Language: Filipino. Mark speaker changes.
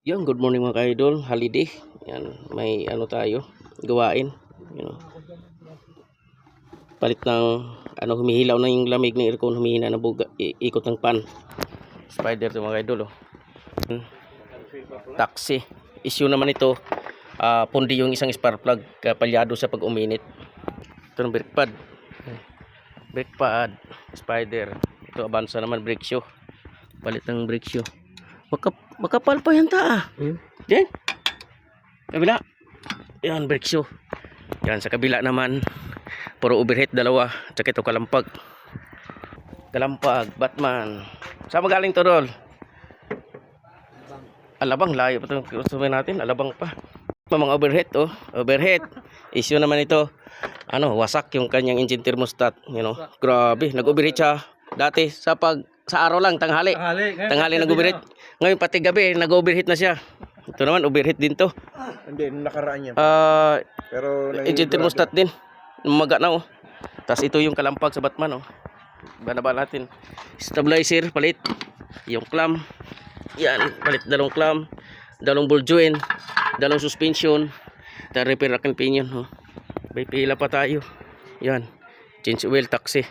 Speaker 1: Yan, good morning mga ka-idol, holiday. Yan, may ano tayo, gawain. You know, palit ng humihilaw na yung lamig ng aircon, humihina na buga, ikot ng pan. Spider to mga idol, oh. Taxi. Issue naman ito, pundi yung isang spark plug, palyado sa pag uminit. Ito ng brake pad. Brake pad, spider. Ito Avanza naman, brake shoe. Palit ng brake shoe. Makapal pa yan ta. Yan. Kabila. Yan, brake shoe. Yan, sa kabila naman, puro overhead, dalawa. Tsaka ito kalampag. Kalampag, Batman. Saan magaling to, Dol? Alabang, layo pa itong customer natin. Alabang pa. Mga overhead, oh. Overhead. Issue naman ito. Wasak yung kanyang engine thermostat. You know, grabe. Nag-overhead siya. Dati, sa araw lang, tanghali. Tanghali nag-overhead. Ngayon, pati gabi, nag-overhead na siya. Ito naman, overhead din to.
Speaker 2: Hindi, nakaraan niya. Pero
Speaker 1: engine thermostat din. Umaga na, oh. Tapos ito yung kalampag sa Batman, oh. Banaba natin. Stabilizer, palit. Yung clamp. Yan, palit dalawang clamp. Dalawang ball joint. Dalawang suspension. Repair rack and pinion, oh. May pila pa tayo. Yan. Change oil, taxi.